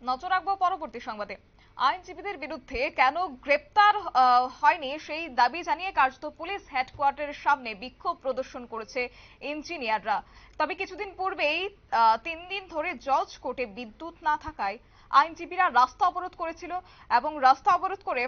নজর রাখবো পরবর্তী সংবাদে। আইনজীবীদের বিরুদ্ধে কেন গ্রেপ্তার হয়নি সেই দাবি জানিয়ে কার্যত পুলিশ হেডকোয়ার্টারের সামনে বিক্ষোভ প্রদর্শন করেছে ইঞ্জিনিয়াররা। তবে কিছুদিন পূর্বেই 3 দিন ধরে জজ কোর্টে বিদ্যুৎ না থাকায় আইনজীবীরা রাস্তা অবরোধ করেছিল এবং রাস্তা অবরোধ করে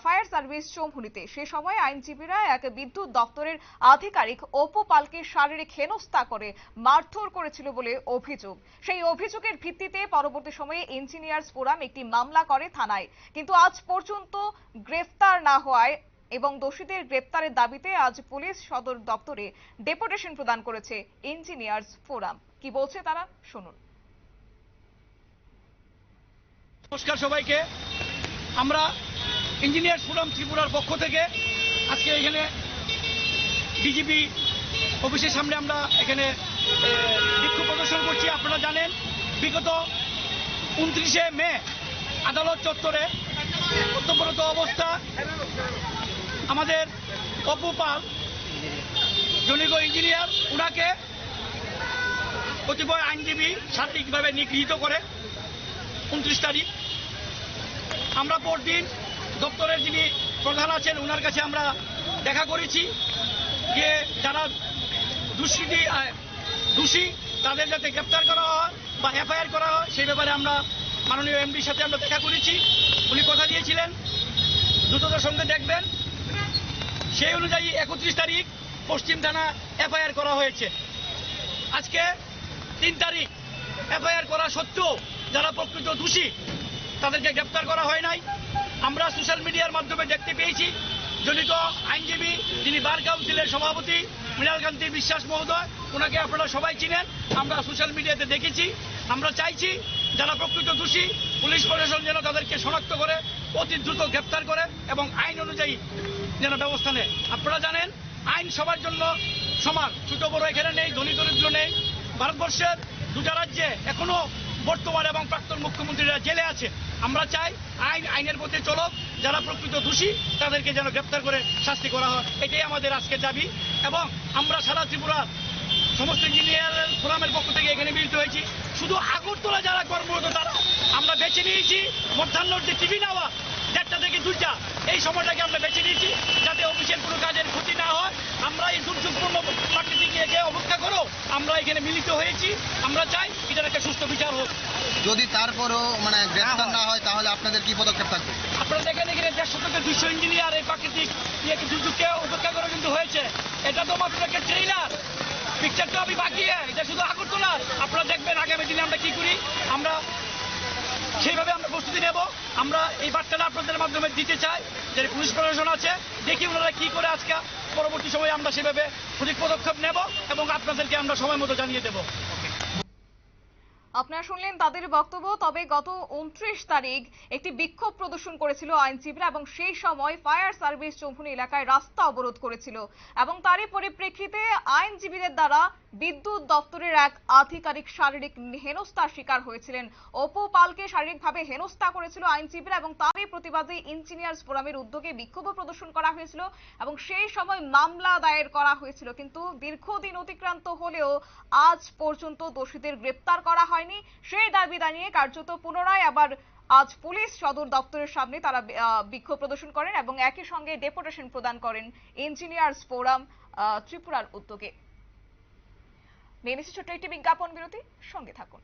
ফায়ার সার্ভিস চৌমুহনীতে সে সময় আইনজীবীরা এক বিদ্যুৎ দপ্তরের আধিকারিক অপু পালকে শারীরিক হেনস্থা করে মারধর করেছিল বলে অভিযোগ। সেই অভিযোগের ভিত্তিতে পরবর্তী সময়ে ইঞ্জিনিয়ার্স ফোরাম একটি মামলা করে থানায়, কিন্তু আজ পর্যন্ত গ্রেফতার না হওয়ায় এবং দোষীদের গ্রেপ্তারের দাবিতে আজ পুলিশ সদর দপ্তরে ডেপুটেশন প্রদান করেছে ইঞ্জিনিয়ার্স ফোরাম। কি বলছে তারা শুনুন। নমস্কার সবাইকে। আমরা ইঞ্জিনিয়ার্স ফোরাম ত্রিপুরার পক্ষ থেকে আজকে এখানে ডিজিপি অফিসের সামনে আমরা এখানে বিক্ষোভ প্রদর্শন করছি। আপনারা জানেন বিগত 29শে মে আদালত চত্বরে কর্তব্যরত অবস্থা আমাদের অপু পাল জনৈক ইঞ্জিনিয়ার, ওনাকে কতিপয় আইনজীবী শারীরিকভাবে নিগৃহীত করে 29 তারিখ। আমরা পরদিন দপ্তরের যিনি প্রধান আছেন ওনার কাছে আমরা দেখা করেছি যে যারা দোষী তাদের যাতে গ্রেপ্তার করা হয় বা এফআইআর করা হয় সেই ব্যাপারে আমরা মাননীয় এমডির সাথে আমরা দেখা করেছি। উনি কথা দিয়েছিলেন দ্রুততার সঙ্গে দেখবেন। সেই অনুযায়ী 31 তারিখ পশ্চিম থানা এফআইআর করা হয়েছে। আজকে 3 তারিখ এফআইআর করা সত্ত্বেও যারা প্রকৃত দোষী তাদেরকে গ্রেপ্তার করা হয় নাই। আমরা সোশ্যাল মিডিয়ার মাধ্যমে দেখতে পেয়েছি জনৈক আইনজীবী যিনি বার কাউন্সিলের সভাপতি মৃণালকান্তি বিশ্বাস মহোদয়, ওনাকে আপনারা সবাই চিনেন, আমরা সোশ্যাল মিডিয়াতে দেখেছি। আমরা চাইছি যারা প্রকৃত দোষী পুলিশ প্রশাসন যেন তাদেরকে শনাক্ত করে অতি দ্রুত গ্রেপ্তার করে এবং আইন অনুযায়ী যেন ব্যবস্থা নেয়। আপনারা জানেন আইন সবার জন্য সমান, ছোট বড় এখানে নেই, ধনী দরিদ্র নেই। ভারতবর্ষের দুটা রাজ্যে এখনো বর্তমান এবং প্রাক্তন মুখ্যমন্ত্রীরা জেলে আছে। আমরা চাই আইনের পথে চলক, যারা প্রকৃত দোষী তাদেরকে যেন গ্রেপ্তার করে শাস্তি করা হয়, এটাই আমাদের আজকের দাবি। এবং আমরা সারা ত্রিপুরার সমস্ত ইঞ্জিনিয়ার ফোরামের পক্ষ থেকে এখানে মিলিত হয়েছি। শুধু আগরতলা যারা কর্মরত তারা আমরা বেছে নিয়েছি মধ্যাহ্নর যে টিভি নেওয়া 1টা থেকে 2টা, এই সময়টাকে আমরা বেছে নিয়েছি যাতে অফিসের কোনো কাজের ক্ষতি না হয়। আমরা এই দুর্যোগপূর্ণ প্রাকৃতিক অপেক্ষা করো আমরা এখানে মিলিত হয়েছি। আমরা চাই এটার একটা সুস্থ বিচার হোক। যদি তারপরও গ্রেফতার না হয় তাহলে আপনাদের কি পদক্ষেপ থাকবে? আপনারা দেখেন এখানে 150 থেকে 200 ইঞ্জিনিয়ার এই প্রাকৃতিক দুর্যোগকে উপেক্ষা করে কিন্তু হয়েছে। এটা তো মাত্র একটা ট্রেইলার, পিকচার তো আমি বাকি, এটা শুধু আগরতলার। আপনারা দেখবেন আগামী দিনে আমরা কি করি, আমরা সেইভাবে আমরা প্রস্তুতি নেব। আমরা এই বার্তাটা আপনাদের মাধ্যমে দিতে চাই যে পুলিশ প্রশাসন আছে, দেখি ওনারা কি করে। আজকে পরবর্তী সময়ে আমরা সেভাবে সঠিক পদক্ষেপ নেব এবং আপনাদেরকে আমরা সময় মতো জানিয়ে দেব। আপনারা শুনলেন তাদের বক্তব্য। তবে গত 29 তারিখ একটি বিক্ষোভ প্রদর্শন করেছিল আইনজীবীরা এবং সেই সময় ফায়ার সার্ভিস চৌমুহনী এলাকায় রাস্তা অবরোধ করেছিল এবং তারই পরিপ্রেক্ষিতে আইনজীবীদের দ্বারা বিদ্যুৎ দপ্তরের এক আধিকারিক শারীরিক হেনস্থার শিকার হয়েছিলেন। অপু পালকে শারীরিকভাবে হেনস্থা করেছিল আইনজীবীরা এবং তারই প্রতিবাদে ইঞ্জিনিয়ার্স ফোরামের উদ্যোগে বিক্ষোভ প্রদর্শন করা হয়েছিল এবং সেই সময় মামলা দায়ের করা হয়েছিল। কিন্তু দীর্ঘদিন অতিক্রান্ত হলেও আজ পর্যন্ত দোষীদের গ্রেপ্তার করা হয়। সেই দাবি জানিয়ে কার্যত পুনরায় আবার আজ পুলিশ সদর দপ্তরের সামনে তারা বিক্ষোভ প্রদর্শন করেন এবং একই সঙ্গে ডেপুটেশন প্রদান করেন ইঞ্জিনিয়ার্স ফোরাম ত্রিপুরার উদ্যোগে। নিয়ে নিচ্ছি ছোট্ট একটি বিজ্ঞাপন বিরতি, সঙ্গে থাকুন।